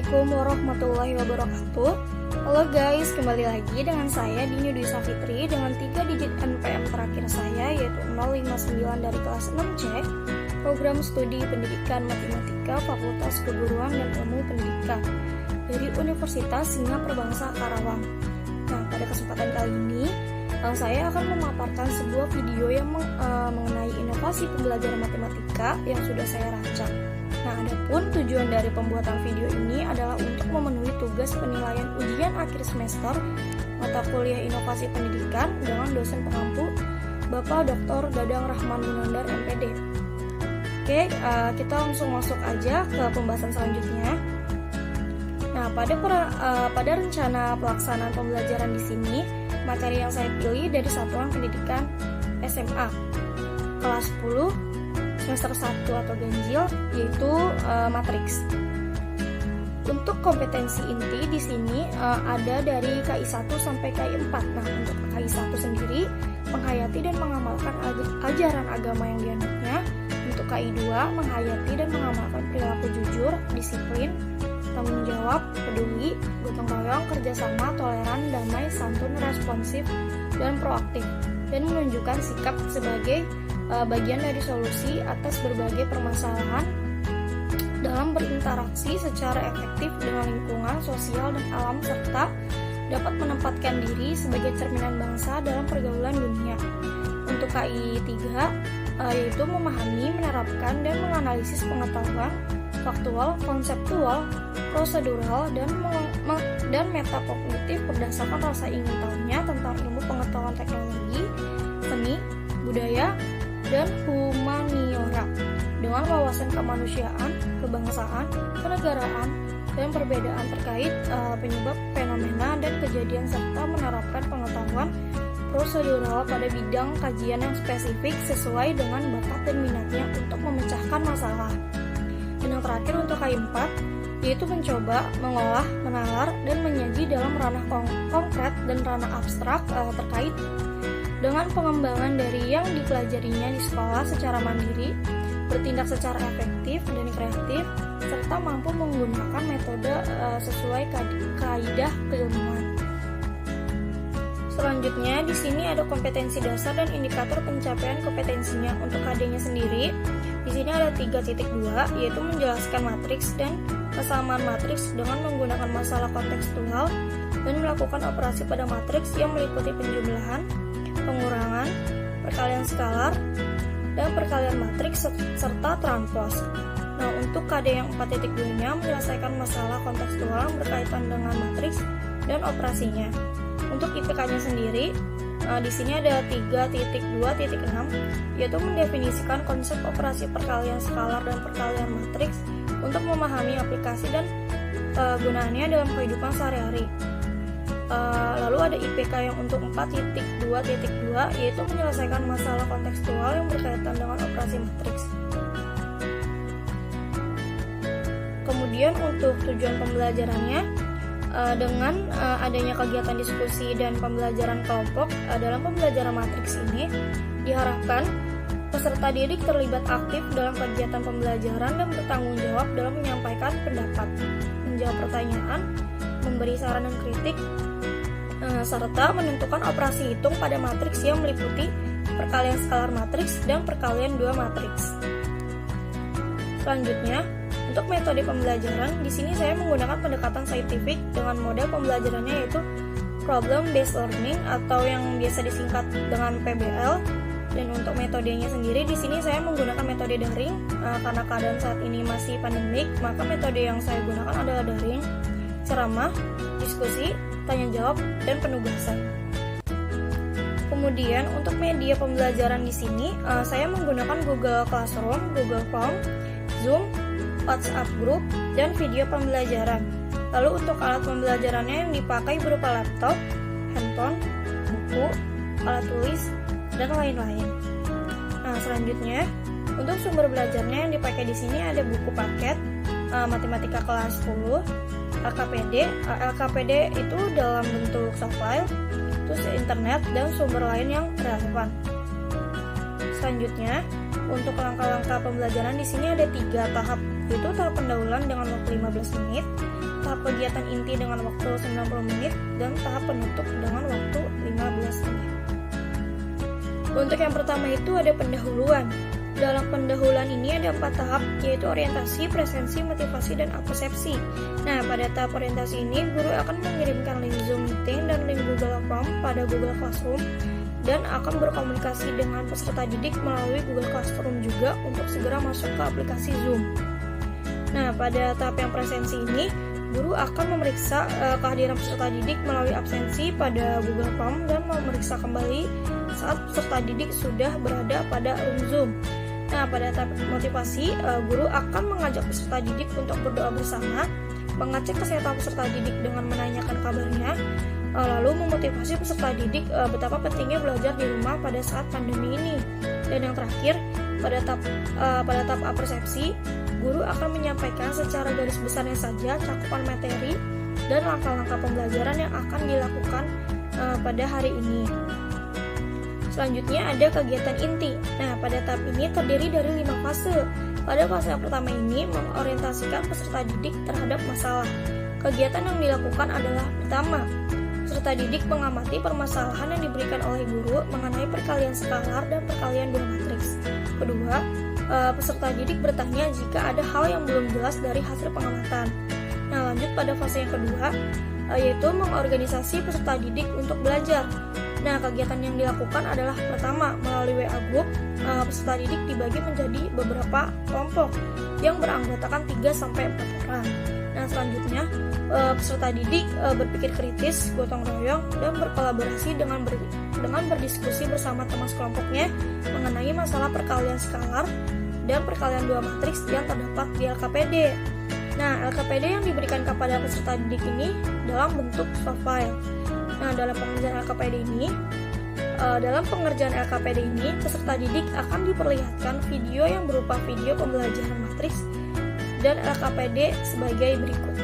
Assalamualaikum warahmatullahi wabarakatuh. Halo guys, kembali lagi dengan saya Dini Dwi Safitri dengan 3 digit NPM terakhir saya yaitu 059 dari kelas 6C, program studi pendidikan matematika Fakultas Keguruan dan Ilmu Pendidikan dari Universitas Singa Perbangsa Karawang. Nah, pada kesempatan kali ini saya akan memaparkan sebuah video yang mengenai inovasi pembelajaran matematika yang sudah saya rancang. Nah, adapun tujuan dari pembuatan video ini adalah untuk memenuhi tugas penilaian ujian akhir semester mata kuliah inovasi pendidikan dengan dosen pengampu Bapak Dr. Dadang Rahman Munandar MPD. Oke, kita langsung masuk aja ke pembahasan selanjutnya. Nah, pada rencana pelaksanaan pembelajaran di sini, materi yang saya pilih dari satuan pendidikan SMA kelas 10 semester 1 atau ganjil, yaitu matriks. Untuk kompetensi inti di sini ada dari KI 1 sampai KI 4. Nah, untuk KI 1 sendiri menghayati dan mengamalkan ajaran agama yang dianutnya. Untuk KI 2 menghayati dan mengamalkan perilaku jujur, disiplin, tanggung jawab, peduli, gotong royong, kerjasama, toleran, damai, santun, responsif, dan proaktif, dan menunjukkan sikap sebagai bagian dari solusi atas berbagai permasalahan dalam berinteraksi secara efektif dengan lingkungan sosial dan alam serta dapat menempatkan diri sebagai cerminan bangsa dalam pergaulan dunia. Untuk KI 3 yaitu memahami, menerapkan, dan menganalisis pengetahuan faktual, konseptual, prosedural, dan metakognitif berdasarkan rasa ingin tahunya tentang ilmu pengetahuan teknologi, seni, budaya, dan humaniora dengan wawasan kemanusiaan, kebangsaan, kenegaraan, dan perbedaan terkait penyebab fenomena dan kejadian serta menerapkan pengetahuan prosedural pada bidang kajian yang spesifik sesuai dengan bakat dan minatnya untuk memecahkan masalah. Dan yang terakhir untuk KI 4 yaitu mencoba, mengolah, menalar, dan menyaji dalam ranah konkret dan ranah abstrak terkait dengan pengembangan dari yang dipelajarinya di sekolah secara mandiri, bertindak secara efektif dan kreatif, serta mampu menggunakan metode sesuai kaidah keilmuan. Selanjutnya, di sini ada kompetensi dasar dan indikator pencapaian kompetensinya. Untuk KD-nya sendiri, di sini ada 3.2, yaitu menjelaskan matriks dan kesamaan matriks dengan menggunakan masalah kontekstual dan melakukan operasi pada matriks yang meliputi penjumlahan, pengurangan, perkalian skalar, dan perkalian matriks serta transpos. Nah, untuk KD yang 4.2-nya menyelesaikan masalah kontekstual berkaitan dengan matriks dan operasinya. Untuk IPK-nya sendiri, di sini ada 3.2.6, yaitu mendefinisikan konsep operasi perkalian skalar dan perkalian matriks untuk memahami aplikasi dan gunaannya dalam kehidupan sehari-hari. Lalu ada IPK yang untuk 4.2.2, yaitu menyelesaikan masalah kontekstual yang berkaitan dengan operasi matriks. Kemudian untuk tujuan pembelajarannya, dengan adanya kegiatan diskusi dan pembelajaran kelompok dalam pembelajaran matriks ini, diharapkan peserta didik terlibat aktif dalam kegiatan pembelajaran dan bertanggung jawab dalam menyampaikan pendapat, menjawab pertanyaan, memberi saran dan kritik, serta menentukan operasi hitung pada matriks yang meliputi perkalian skalar matriks dan perkalian dua matriks. Selanjutnya, untuk metode pembelajaran, di sini saya menggunakan pendekatan saintifik dengan model pembelajarannya yaitu problem based learning atau yang biasa disingkat dengan PBL. Dan untuk metodenya sendiri, di sini saya menggunakan metode daring karena keadaan saat ini masih pandemik, maka metode yang saya gunakan adalah daring, ceramah, diskusi, tanya jawab, dan penugasan. Kemudian untuk media pembelajaran di sini, saya menggunakan Google Classroom, Google Form, Zoom, WhatsApp Group, dan video pembelajaran. Lalu untuk alat pembelajarannya yang dipakai berupa laptop, handphone, buku, alat tulis, dan lain-lain. Nah, selanjutnya untuk sumber belajarnya yang dipakai di sini ada buku paket matematika kelas 10, LKPD itu dalam bentuk soft file, terus internet dan sumber lain yang relevan. Selanjutnya, untuk langkah-langkah pembelajaran di sini ada 3 tahap, yaitu tahap pendahuluan dengan waktu 15 menit, tahap kegiatan inti dengan waktu 90 menit, dan tahap penutup dengan waktu 15 menit. Untuk yang pertama itu ada pendahuluan. Dalam pendahuluan ini ada 4 tahap, yaitu orientasi, presensi, motivasi, dan appersepsi. Nah, pada tahap orientasi ini, guru akan mengirimkan link Zoom Meeting dan link Google Form pada Google Classroom, dan akan berkomunikasi dengan peserta didik melalui Google Classroom juga untuk segera masuk ke aplikasi Zoom. Nah, pada tahap yang presensi ini, guru akan memeriksa kehadiran peserta didik melalui absensi pada Google Form dan memeriksa kembali saat peserta didik sudah berada pada room Zoom. Nah, pada tahap motivasi, guru akan mengajak peserta didik untuk berdoa bersama, mengecek kesehatan peserta didik dengan menanyakan kabarnya, lalu memotivasi peserta didik betapa pentingnya belajar di rumah pada saat pandemi ini. Dan yang terakhir, pada tahap appersepsi, guru akan menyampaikan secara garis besarnya saja cakupan materi dan langkah-langkah pembelajaran yang akan dilakukan pada hari ini. Selanjutnya ada kegiatan inti. Nah, pada tahap ini terdiri dari 5 fase. Pada fase yang pertama ini mengorientasikan peserta didik terhadap masalah. Kegiatan yang dilakukan adalah pertama, peserta didik mengamati permasalahan yang diberikan oleh guru mengenai perkalian skalar dan perkalian dua matriks. Kedua, peserta didik bertanya jika ada hal yang belum jelas dari hasil pengamatan. Nah, lanjut pada fase yang kedua, yaitu mengorganisasi peserta didik untuk belajar. Nah, kegiatan yang dilakukan adalah pertama, melalui WA Group, peserta didik dibagi menjadi beberapa kelompok yang beranggotakan 3-4 orang. Nah, selanjutnya, peserta didik berpikir kritis, gotong royong, dan berkolaborasi dengan berdiskusi bersama teman sekelompoknya mengenai masalah perkalian skalar dan perkalian dua matriks yang terdapat di LKPD. Nah, LKPD yang diberikan kepada peserta didik ini dalam bentuk soft file. Nah, dalam pengerjaan LKPD ini, peserta didik akan diperlihatkan video yang berupa video pembelajaran matriks dan LKPD sebagai berikut.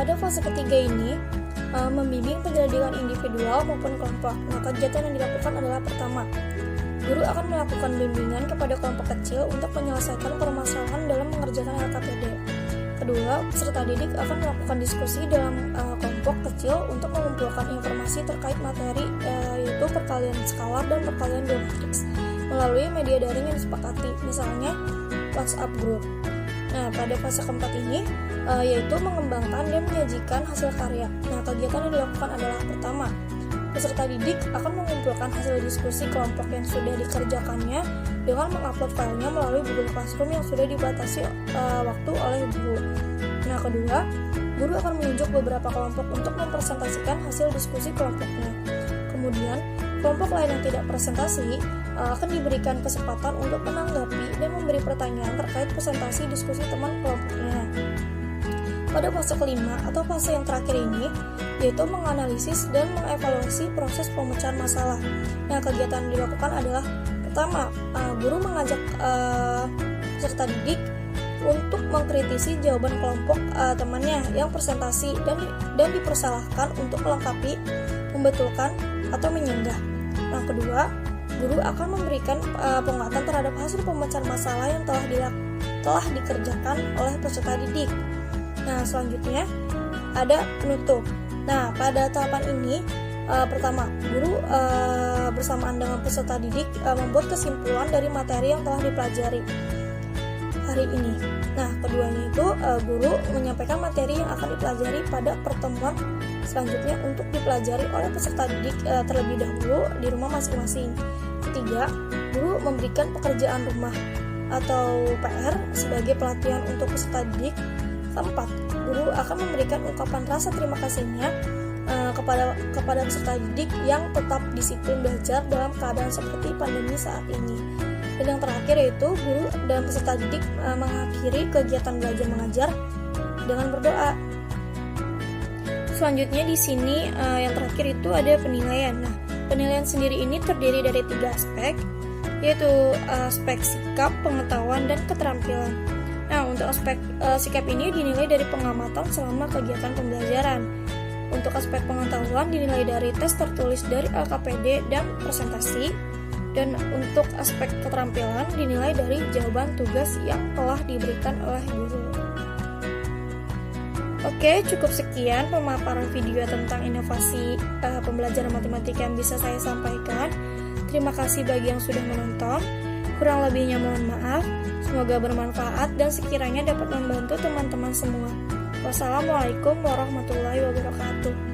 pada fase ketiga ini, membimbing penyelidikan individual maupun kelompok. Nah, kegiatan yang dilakukan adalah pertama, guru akan melakukan bimbingan kepada kelompok kecil untuk menyelesaikan permasalahan dalam mengerjakan LKPD. Kedua, peserta didik akan melakukan diskusi dalam kelompok kecil untuk mengumpulkan informasi terkait materi, yaitu perkalian skalar dan perkalian geomatriks melalui media daring yang disepakati, misalnya WhatsApp group. Nah, pada fase keempat ini, yaitu mengembangkan dan menyajikan hasil karya. Nah, kegiatan yang dilakukan adalah pertama, peserta didik akan mengumpulkan hasil diskusi kelompok yang sudah dikerjakannya dengan mengupload filenya melalui Google Classroom yang sudah dibatasi waktu oleh guru. Nah, kedua, guru akan menunjuk beberapa kelompok untuk mempresentasikan hasil diskusi kelompoknya. Kemudian, kelompok lain yang tidak presentasi akan diberikan kesempatan untuk menanggapi dan memberi pertanyaan terkait presentasi diskusi teman kelompoknya. Pada fase kelima atau fase yang terakhir ini, yaitu menganalisis dan mengevaluasi proses pemecahan masalah. Nah, kegiatan yang dilakukan adalah pertama, guru mengajak peserta didik untuk mengkritisi jawaban kelompok temannya yang presentasi dan dipersalahkan untuk melengkapi, membetulkan, atau menyanggah. Nah, kedua, guru akan memberikan penguatan terhadap hasil pemecahan masalah yang telah dikerjakan oleh peserta didik. Nah, selanjutnya ada penutup. Nah, pada tahapan ini, pertama, guru bersamaan dengan peserta didik membuat kesimpulan dari materi yang telah dipelajari hari ini. Nah, keduanya itu guru menyampaikan materi yang akan dipelajari pada pertemuan selanjutnya untuk dipelajari oleh peserta didik terlebih dahulu di rumah masing-masing. Ketiga, guru memberikan pekerjaan rumah atau PR sebagai pelatihan untuk peserta didik. Keempat, guru akan memberikan ungkapan rasa terima kasihnya kepada peserta didik yang tetap disiplin belajar dalam keadaan seperti pandemi saat ini. Dan yang terakhir yaitu guru dan peserta didik mengakhiri kegiatan belajar mengajar dengan berdoa. Selanjutnya di sini yang terakhir itu ada penilaian. Nah, penilaian sendiri ini terdiri dari 3 aspek, yaitu aspek sikap, pengetahuan, dan keterampilan. Nah, untuk aspek sikap ini dinilai dari pengamatan selama kegiatan pembelajaran. Untuk aspek pengetahuan dinilai dari tes tertulis dari LKPD dan presentasi. Dan untuk aspek keterampilan dinilai dari jawaban tugas yang telah diberikan oleh guru. Oke, cukup sekian pemaparan video tentang inovasi pembelajaran matematika yang bisa saya sampaikan. Terima kasih bagi yang sudah menonton. Kurang lebihnya mohon maaf. Semoga bermanfaat dan sekiranya dapat membantu teman-teman semua. Wassalamualaikum warahmatullahi wabarakatuh.